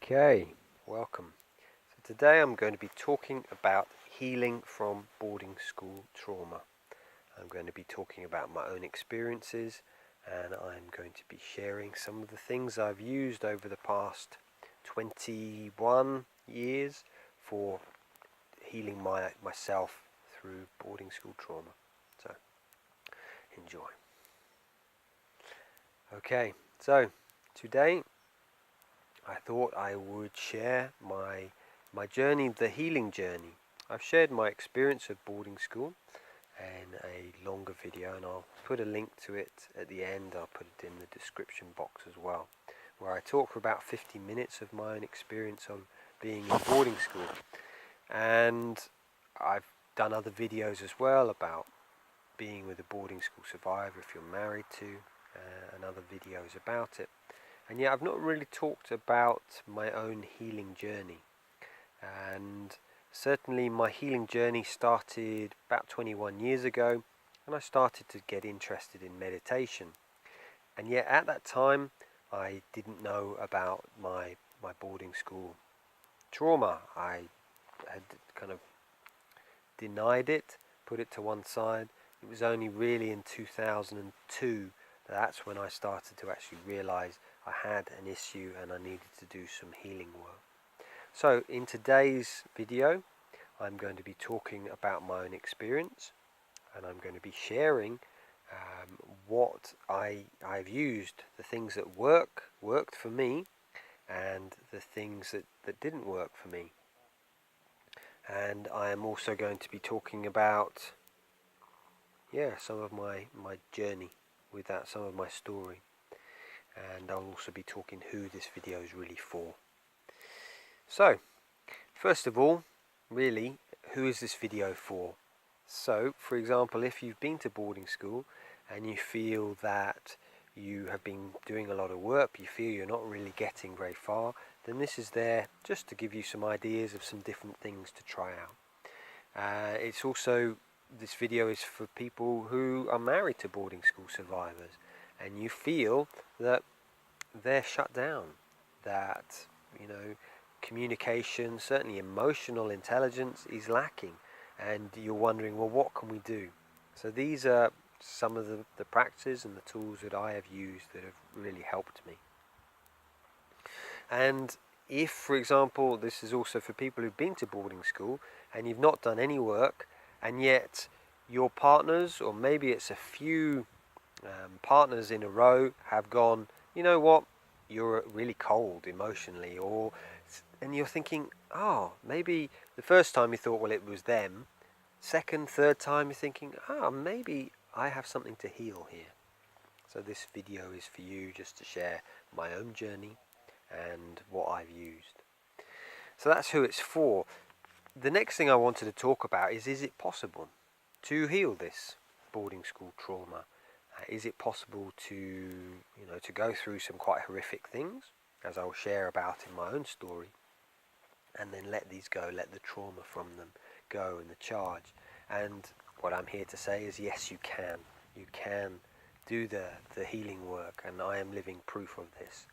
Okay, welcome. So today I'm going to be talking about healing from boarding school trauma. I'm going to be talking about my own experiences, and I'm going to be sharing some of the things I've used over the past 21 years for healing myself through boarding school trauma. So enjoy. Okay, so today I thought I would share my journey, the healing journey. I've shared my experience of boarding school in a longer video, and I'll put a link to it at the end. I'll put it in the description box as well, where I talk for about 50 minutes of my own experience on being in boarding school. And I've done other videos as well about being with a boarding school survivor if you're married to, and other videos about it. And yet I've not really talked about my own healing journey. And certainly my healing journey started about 21 years ago, and I started to get interested in meditation. And yet at that time I didn't know about my boarding school trauma. I had kind of denied it, put it to one side. It was only really in 2002 that's when I started to actually realize I had an issue and I needed to do some healing work. So in today's video I'm going to be talking about my own experience, and I'm going to be sharing what I've used, the things that worked for me, and the things that didn't work for me. And I am also going to be talking about some of my journey with that, some of my story. And I'll also be talking who this video is really for. So, first of all, really, who is this video for? So, for example, if you've been to boarding school and you feel that you have been doing a lot of work, you feel you're not really getting very far, then this is there just to give you some ideas of some different things to try out. It's also, this video is for people who are married to boarding school survivors and you feel that they're shut down, that, communication, certainly emotional intelligence, is lacking, and you're wondering, well, what can we do? So these are some of the practices and the tools that I have used that have really helped me. And if, for example, this is also for people who've been to boarding school and you've not done any work, and yet your partners, or maybe it's a few partners in a row, have gone, you know what, you're really cold emotionally, and you're thinking, maybe the first time you thought, well, it was them. Second, third time you're thinking, maybe I have something to heal here. So this video is for you, just to share my own journey and what I've used. So that's who it's for. The next thing I wanted to talk about is it possible to heal this boarding school trauma? Is it possible to go through some quite horrific things, as I'll share about in my own story, and then let these go, let the trauma from them go and the charge? And what I'm here to say is, yes, you can. You can do the healing work, and I am living proof of this.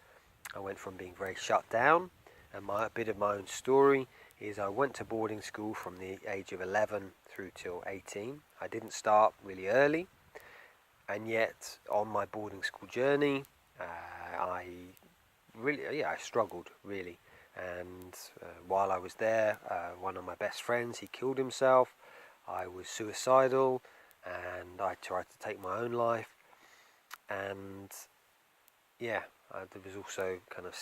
I went from being very shut down, and a bit of my own story is I went to boarding school from the age of 11 through till 18. I didn't start really early, and yet on my boarding school journey, I struggled really. And while I was there, one of my best friends, he killed himself. I was suicidal, and I tried to take my own life. And there was also kind of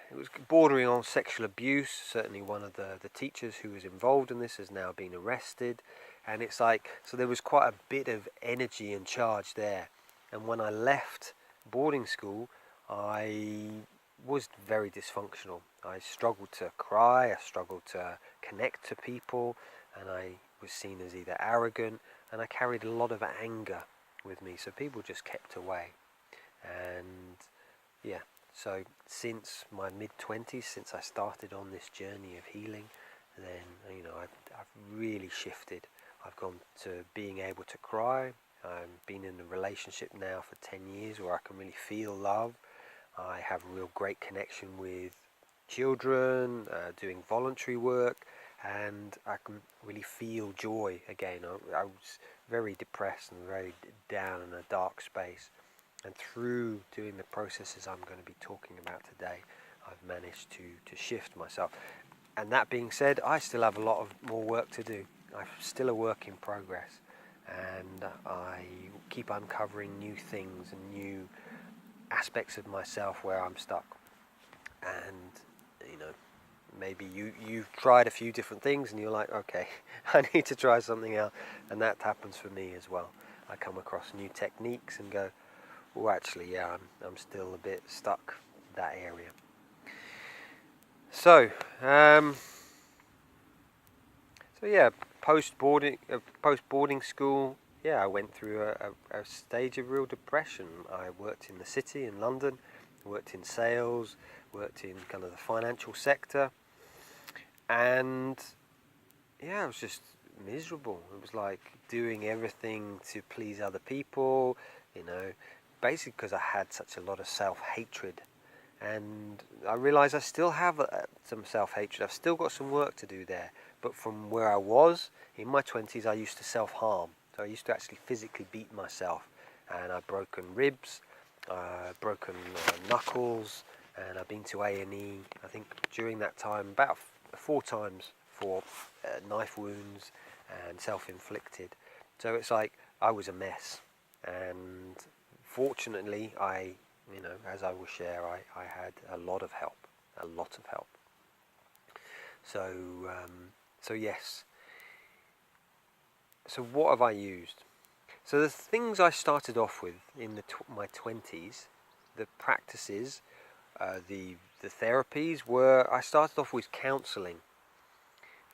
it was bordering on sexual abuse. Certainly one of the teachers who was involved in this has now been arrested. And it's like, so there was quite a bit of energy and charge there. And when I left boarding school, I was very dysfunctional. I struggled to cry, I struggled to connect to people, and I was seen as either arrogant, and I carried a lot of anger with me, so people just kept away. And so since my mid-20s, since I started on this journey of healing, then I've really shifted. I've gone to being able to cry. I've been in a relationship now for 10 years where I can really feel love. I have a real great connection with children, doing voluntary work, and I can really feel joy again. I was very depressed and very down in a dark space, and through doing the processes I'm going to be talking about today, I've managed to shift myself. And that being said, I still have a lot of more work to do. I'm still a work in progress, and I keep uncovering new things and new aspects of myself where I'm stuck. And maybe you've tried a few different things and you're like, okay, I need to try something else. And that happens for me as well. I come across new techniques and go, well, actually, yeah, I'm still a bit stuck in that area. So yeah, post boarding school, yeah, I went through a stage of real depression. I worked in the city in London, worked in sales, worked in kind of the financial sector, and yeah, I was just miserable. It was like doing everything to please other people, basically because I had such a lot of self-hatred. And I realised I still have some self-hatred. I've still got some work to do there. But from where I was, in my 20s, I used to self-harm. So I used to actually physically beat myself. And I've broken ribs, broken knuckles, and I've been to A&E, I think during that time, about 4 times for knife wounds and self-inflicted. So it's like I was a mess. And fortunately, as I will share, I had a lot of help. So yes. So what have I used? So the things I started off with in my 20s, the practices, the therapies were, I started off with counselling.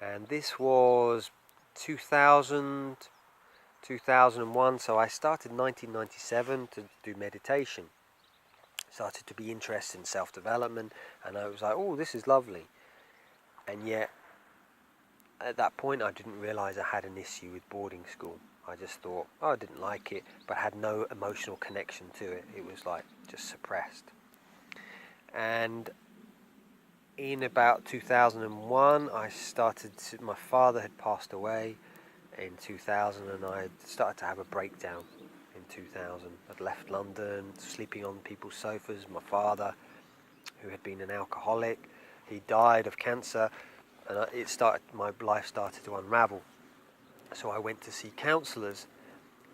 And this was 2000, 2001, so I started in 1997 to do meditation. Started to be interested in self-development, and I was like, oh, this is lovely. And yet, at that point, I didn't realise I had an issue with boarding school. I just thought, oh, I didn't like it, but had no emotional connection to it. It was like just suppressed. And in about 2001, my father had passed away in 2000, and I started to have a breakdown in 2000. I'd left London, sleeping on people's sofas. My father, who had been an alcoholic, he died of cancer, and my life started to unravel. So I went to see counsellors,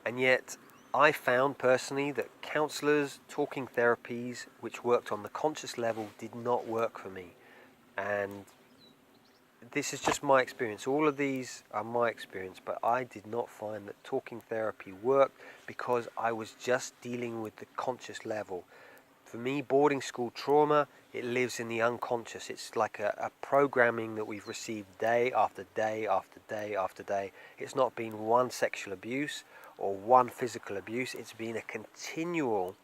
and yet I found personally that counsellors, talking therapies, which worked on the conscious level, did not work for me. And this is just my experience. All of these are my experience, but I did not find that talking therapy worked because I was just dealing with the conscious level. For me, boarding school trauma, it lives in the unconscious. It's like a programming that we've received day after day after day after day. It's not been one sexual abuse or one physical abuse. It's been a continual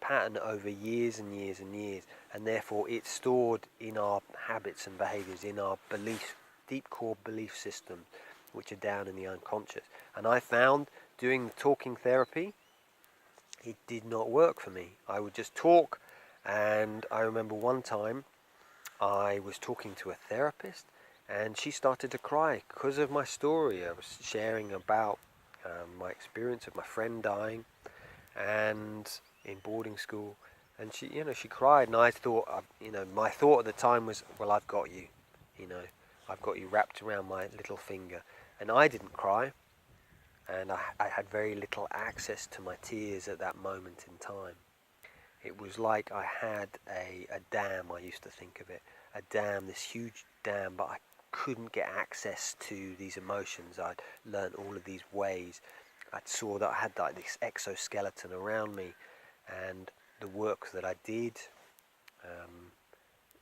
pattern over years and years and years, and therefore it's stored in our habits and behaviors, in our beliefs, deep core belief systems, which are down in the unconscious. And I found doing the talking therapy, it did not work for me. I would just talk, and I remember one time I was talking to a therapist, and she started to cry because of my story. I was sharing about my experience of my friend dying, and in boarding school, and she cried, and I thought, my thought at the time was, well, I've got you, I've got you wrapped around my little finger. And I didn't cry, and I had very little access to my tears at that moment in time. It was like I had a dam, I used to think of it, a dam, this huge dam, but I couldn't get access to these emotions. I'd learned all of these ways. I saw that I had like this exoskeleton around me, and the work that I did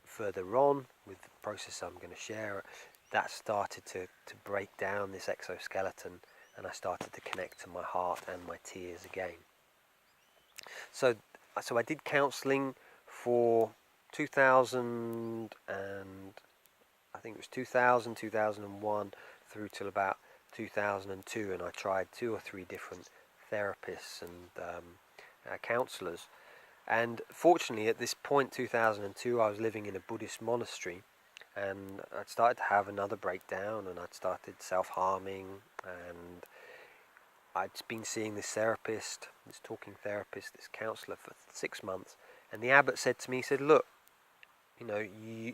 further on with the process I'm going to share, that started to break down this exoskeleton, and I started to connect to my heart and my tears again. So I did counselling for 2000, and I think it was 2000, 2001 through till about 2002, and I tried 2 or 3 different therapists and counsellors, And fortunately, at this point, 2002, I was living in a Buddhist monastery, and I'd started to have another breakdown, and I'd started self-harming, and I'd been seeing this therapist, this talking therapist, this counsellor for 6 months, and the abbot said to me, he said, look,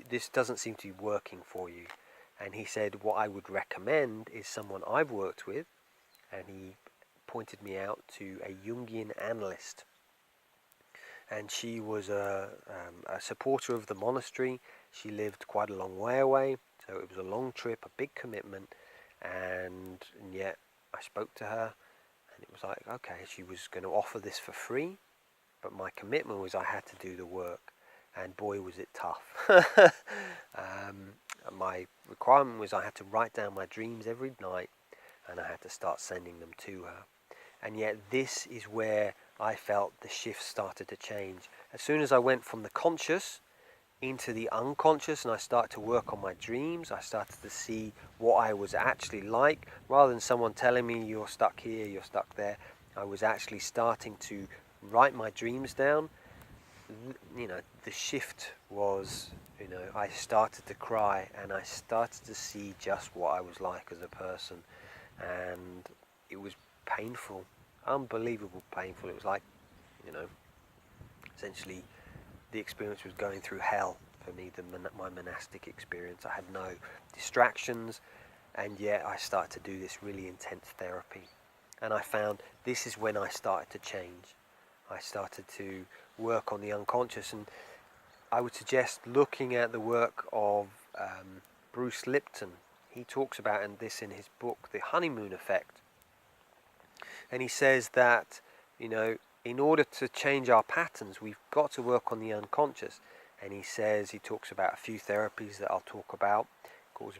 this doesn't seem to be working for you. And he said, what I would recommend is someone I've worked with, and he pointed me out to a Jungian analyst. And she was a supporter of the monastery. She lived quite a long way away, so it was a long trip, a big commitment, and yet I spoke to her, and it was like, okay, she was going to offer this for free, but my commitment was I had to do the work, and boy was it tough. My requirement was I had to write down my dreams every night, and I had to start sending them to her. And yet this is where I felt the shift started to change. As soon as I went from the conscious into the unconscious and I started to work on my dreams, I started to see what I was actually like. Rather than someone telling me you're stuck here, you're stuck there, I was actually starting to write my dreams down. The shift was, I started to cry, and I started to see just what I was like as a person, and it was painful, unbelievable painful. It was like, essentially the experience was going through hell for me, my monastic experience. I had no distractions, and yet I started to do this really intense therapy, and I found this is when I started to change. I started to work on the unconscious, and I would suggest looking at the work of Bruce Lipton. He talks about this in his book, The Honeymoon Effect. And he says that, in order to change our patterns, we've got to work on the unconscious. And he talks about a few therapies that I'll talk about, called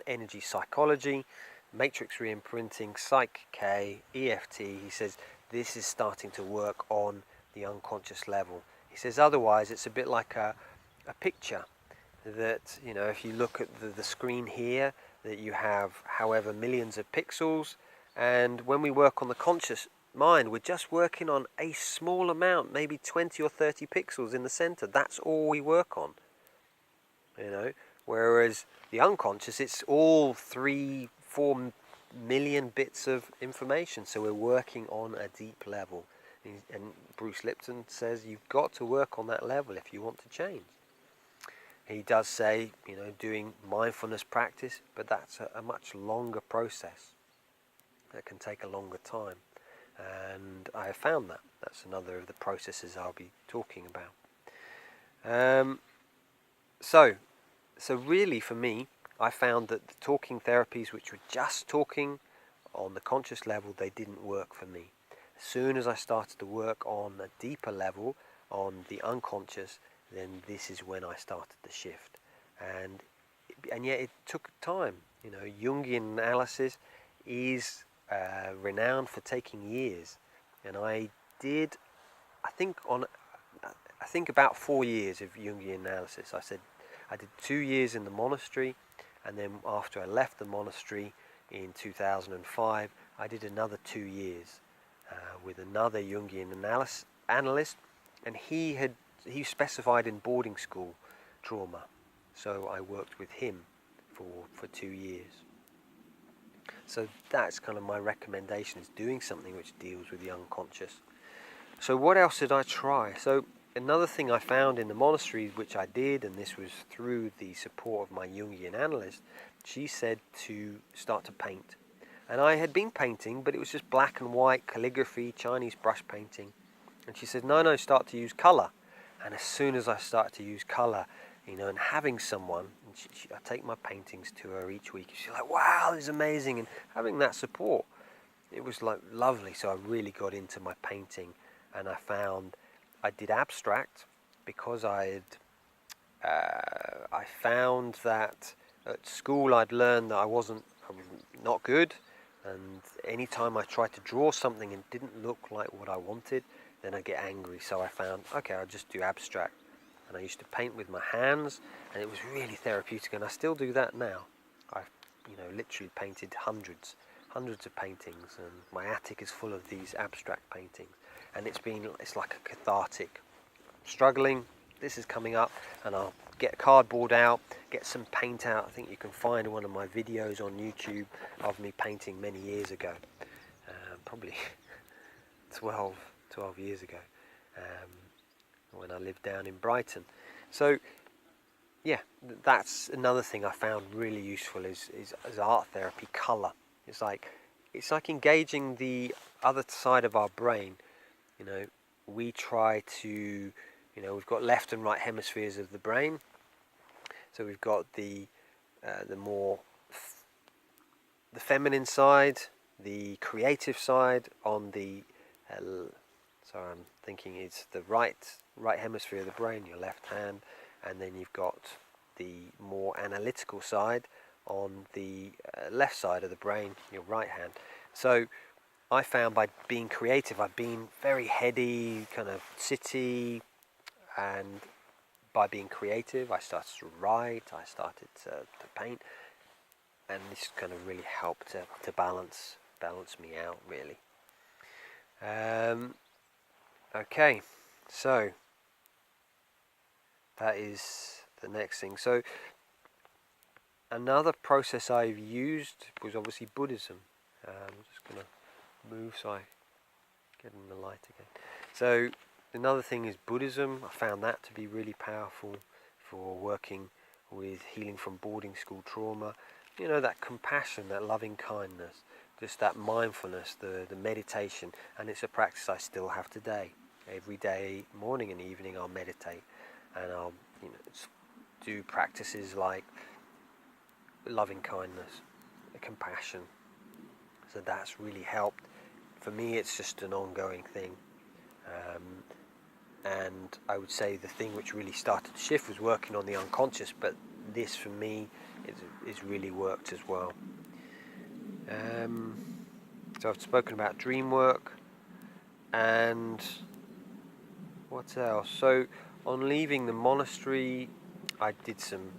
energy psychology, matrix reimprinting, Psych K, EFT. He says this is starting to work on the unconscious level. He says otherwise it's a bit like a picture that, if you look at the screen here, that you have however millions of pixels, and when we work on the conscious mind, we're just working on a small amount, maybe 20 or 30 pixels in the center. That's all we work on, whereas the unconscious, it's all 3-4 million bits of information, so we're working on a deep level. And Bruce Lipton says you've got to work on that level if you want to change. He does say, doing mindfulness practice, but that's a much longer process. That can take a longer time. And I have found that. That's another of the processes I'll be talking about. So really for me, I found that the talking therapies, which were just talking on the conscious level, they didn't work for me. As soon as I started to work on a deeper level, on the unconscious, then this is when I started the shift. And yet it took time. Jungian analysis is renowned for taking years. And I did, I think about 4 years of Jungian analysis. I did 2 years in the monastery, and then after I left the monastery in 2005, I did another 2 years with another Jungian analyst, and he specified in boarding school trauma, so I worked with him for 2 years. So that's kind of my recommendation, is doing something which deals with the unconscious. So what else did I try? So another thing I found in the monastery, which I did, and this was through the support of my Jungian analyst, she said to start to paint. And I had been painting, but it was just black and white, calligraphy, Chinese brush painting. And she said, no, start to use colour. And as soon as I started to use colour, and having someone, and I take my paintings to her each week, she's like, wow, this is amazing. And having that support, it was like lovely. So I really got into my painting, and I found I did abstract because I found that at school I'd learned that I was not good, and any time I tried to draw something and didn't look like what I wanted, then I'd get angry. So I found, okay, I'll just do abstract. And I used to paint with my hands, and it was really therapeutic, and I still do that now. I've literally painted hundreds of paintings, and my attic is full of these abstract paintings, and it's like a cathartic struggling, this is coming up, and I'll get cardboard out, get some paint out. I think you can find one of my videos on YouTube of me painting many years ago, probably 12 years ago, when I lived down in Brighton. So yeah, that's another thing I found really useful is art therapy, colour. It's like engaging the other side of our brain. We try to, we've got left and right hemispheres of the brain. So we've got the more the feminine side, the creative side on the. Sorry, I'm thinking it's the right hemisphere of the brain, your left hand, and then you've got the more analytical side on the left side of the brain, your right hand. So I found by being creative, I've been very heady, kind of city, and by being creative, I started to write, I started to paint, and this kind of really helped to balance me out, really. Okay, so that is the next thing. So another process I've used was obviously Buddhism. I'm just going to move so I get in the light again. So another thing is Buddhism. I found that to be really powerful for working with healing from boarding school trauma. That compassion, that loving kindness, just that mindfulness, the meditation, and it's a practice I still have today. Every day, morning and evening, I'll meditate, and I'll do practices like loving kindness, compassion. So that's really helped. For me, it's just an ongoing thing. And I would say the thing which really started to shift was working on the unconscious, but this for me is really worked as well. So I've spoken about dream work, and what else? So on leaving the monastery, I did some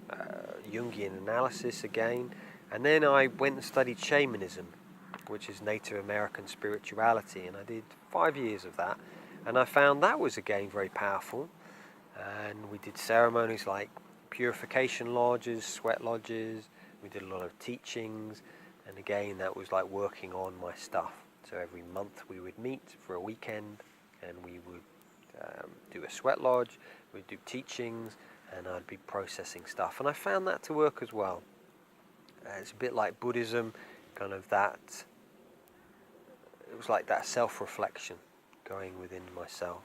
Jungian analysis again, and then I went and studied shamanism, which is Native American spirituality, and I did 5 years of that, and I found that was again very powerful. And we did ceremonies like purification lodges, sweat lodges. We did a lot of teachings, and again that was like working on my stuff. So every month we would meet for a weekend, and we would do a sweat lodge, we'd do teachings, and I'd be processing stuff, and I found that to work as well. It's a bit like Buddhism, kind of that, it was like that self-reflection going within myself.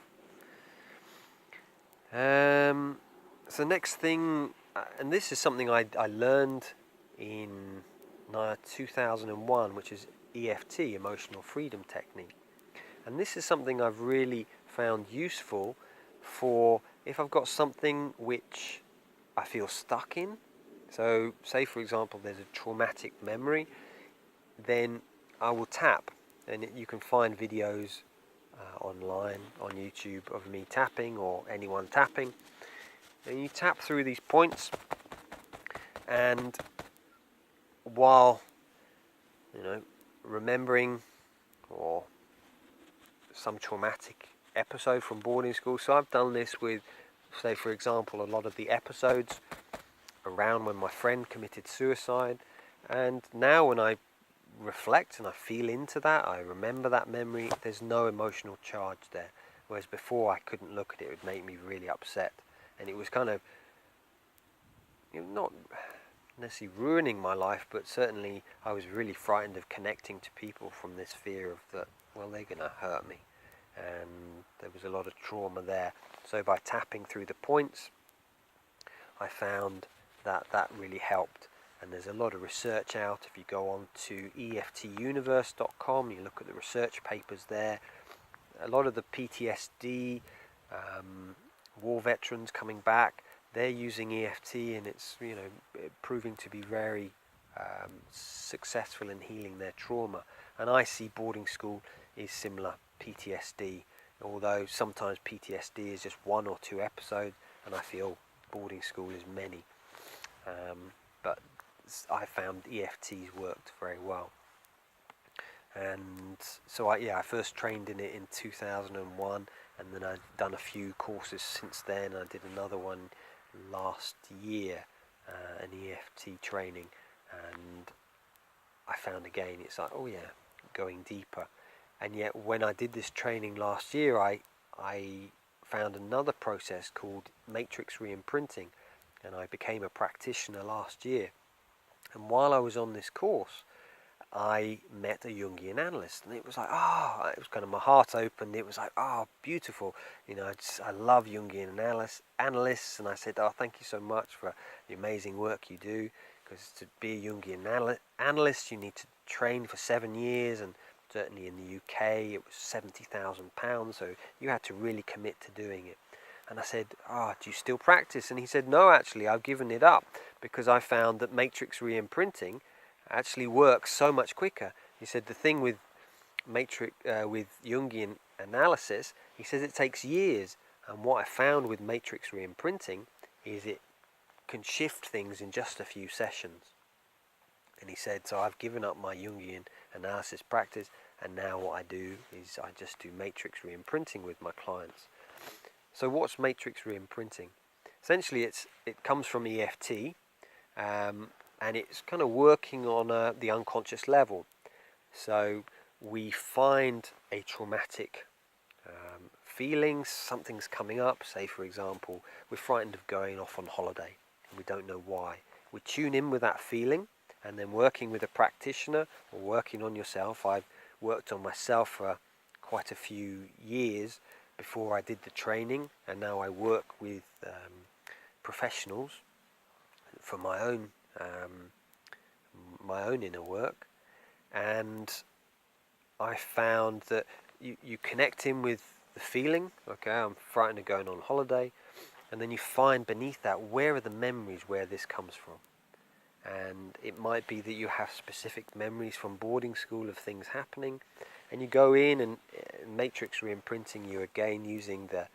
So next thing, and this is something I learned in 2001, which is EFT, Emotional Freedom Technique. And this is something I've really found useful for if I've got something which I feel stuck in. So say for example there's a traumatic memory, then I will tap, and you can find videos online on YouTube of me tapping or anyone tapping, and you tap through these points, and while remembering or some traumatic episode from boarding school. So I've done this with, say for example, a lot of the episodes around when my friend committed suicide, and now when I reflect and I feel into that, I remember that memory, there's no emotional charge there, whereas before I couldn't look at it, it would make me really upset, and it was kind of not necessarily ruining my life, but certainly I was really frightened of connecting to people from this fear of that, well, they're going to hurt me, and there was a lot of trauma there. So by tapping through the points, I found that really helped. And there's a lot of research out. If you go on to EFTuniverse.com, you look at the research papers there. A lot of the PTSD, war veterans coming back, they're using EFT, and it's proving to be very successful in healing their trauma. And I see boarding school is similar PTSD, although sometimes PTSD is just 1 or 2 episodes, and I feel boarding school is many. But I found EFTs worked very well, and so I first trained in it in 2001, and then I've done a few courses since then. I did another one last year, an EFT training, and I found again it's like, oh yeah, going deeper. And yet when I did this training last year, I found another process called matrix reimprinting, and I became a practitioner last year. And while I was on this course, I met a Jungian analyst, and it was like, it was kind of, my heart opened. It was like, beautiful. I love Jungian analysts, and I said, thank you so much for the amazing work you do, because to be a Jungian analyst, you need to train for 7 years, and certainly in the UK, it was £70,000, so you had to really commit to doing it. And I said, do you still practice? And he said, no, actually, I've given it up, because I found that matrix reimprinting actually works so much quicker. He said the thing with with Jungian analysis, he says it takes years, and what I found with matrix reimprinting is it can shift things in just a few sessions. And he said, so I've given up my Jungian analysis practice, and now what I do is I just do matrix reimprinting with my clients. So what's matrix reimprinting? Essentially it comes from EFT, and it's kind of working on the unconscious level. So we find a traumatic feeling, something's coming up. Say, for example, we're frightened of going off on holiday, and we don't know why. We tune in with that feeling, and then working with a practitioner or working on yourself. I've worked on myself for quite a few years before I did the training, and now I work with professionals for my own inner work. And I found that you connect in with the feeling, okay, I'm frightened of going on holiday, and then you find beneath that, where are the memories where this comes from. And it might be that you have specific memories from boarding school of things happening, and you go in and matrix reimprinting you again using the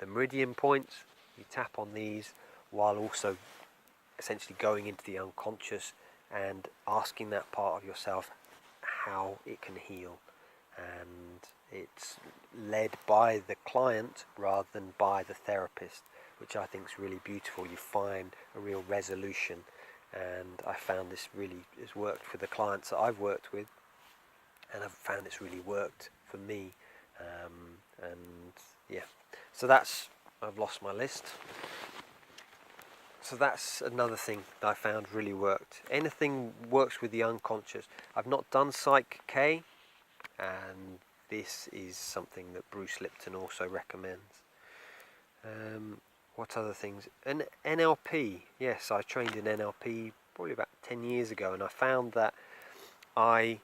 meridian points. You tap on these while also essentially going into the unconscious and asking that part of yourself how it can heal. And it's led by the client rather than by the therapist, which I think is really beautiful. You find a real resolution, and I found this really has worked for the clients that I've worked with, and I've found it's really worked for me. So that's, I've lost my list. So that's another thing that I found really worked. Anything works with the unconscious. I've not done Psych K, and this is something that Bruce Lipton also recommends. What other things? And NLP. Yes, I trained in NLP probably about 10 years ago, and I found that I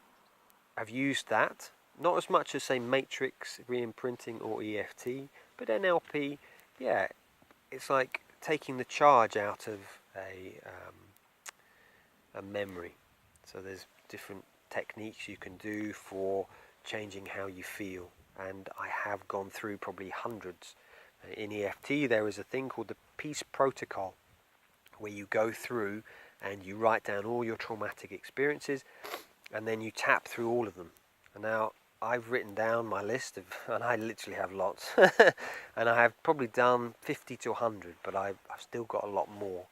have used that, not as much as, say, matrix reimprinting or EFT, but NLP, yeah, it's like taking the charge out of a memory. So there's different techniques you can do for changing how you feel, and I have gone through probably hundreds. In EFT there is a thing called the Peace Protocol, where you go through and you write down all your traumatic experiences, and then you tap through all of them. And now I've written down my list of, and I literally have lots, and I have probably done 50 to 100, but I've still got a lot more.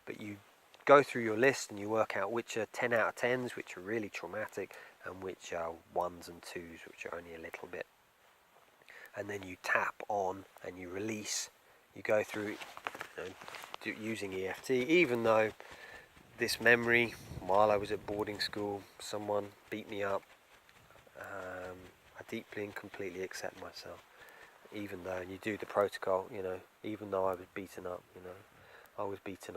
But you go through your list and you work out which are 10 out of 10s, which are really traumatic, and which are 1s and 2s, which are only a little bit. And then you tap on and you release. You go through, using EFT, even though this memory, while I was at boarding school, someone beat me up. I deeply and completely accept myself, even though, and you do the protocol, even though I was beaten up, I was beaten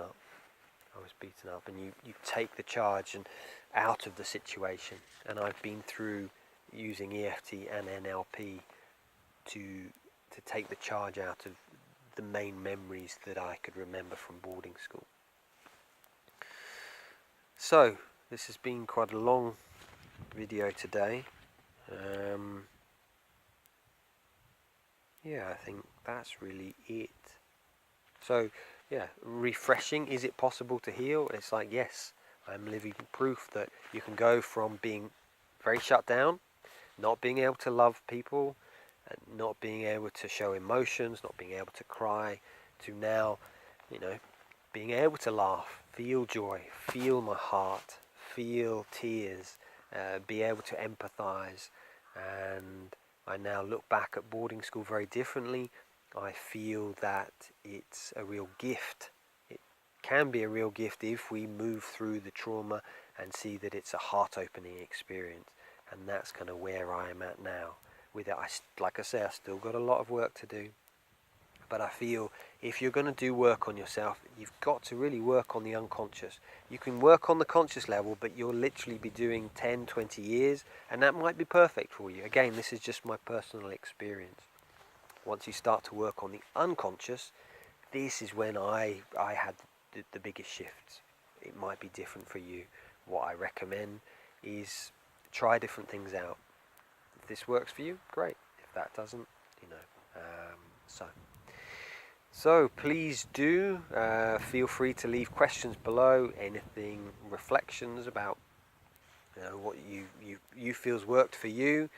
up, and you take the charge and out of the situation. And I've been through using EFT and NLP to take the charge out of the main memories that I could remember from boarding school. So this has been quite a long video today. I think that's really it. So refreshing. Is it possible to heal? It's like, yes, I'm living proof that you can go from being very shut down, not being able to love people, not being able to show emotions, not being able to cry, to now, being able to laugh, feel joy, feel my heart, feel tears, be able to empathize. And I now look back at boarding school very differently. I feel that it's a real gift. It can be a real gift if we move through the trauma and see that it's a heart-opening experience. And that's kind of where I am at now. With it, like I say, I still got a lot of work to do. But I feel if you're going to do work on yourself, you've got to really work on the unconscious. You can work on the conscious level, but you'll literally be doing 10, 20 years, and that might be perfect for you. Again, this is just my personal experience. Once you start to work on the unconscious, this is when I had the biggest shifts. It might be different for you. What I recommend is try different things out. If this works for you, great. If that doesn't, So please do feel free to leave questions below, anything, reflections about what you feel's worked for you.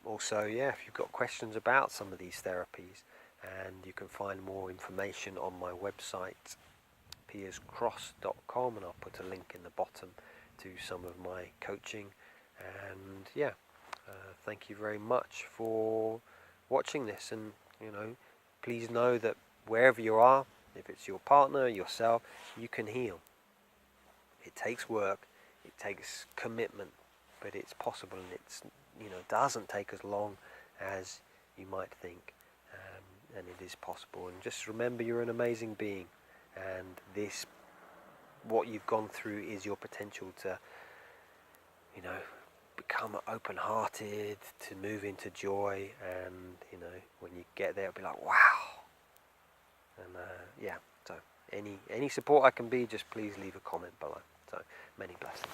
Also, if you've got questions about some of these therapies, and you can find more information on my website, pierscross.com, and I'll put a link in the bottom to some of my coaching. And thank you very much for watching this, and please know that wherever you are, if it's your partner, yourself, you can heal. It takes work, it takes commitment, but it's possible, and it's doesn't take as long as you might think, and it is possible. And just remember, you're an amazing being, and what you've gone through is your potential to become open-hearted, to move into joy, and when you get there, it'll be like, wow. And so any support I can be, just please leave a comment below. So many blessings.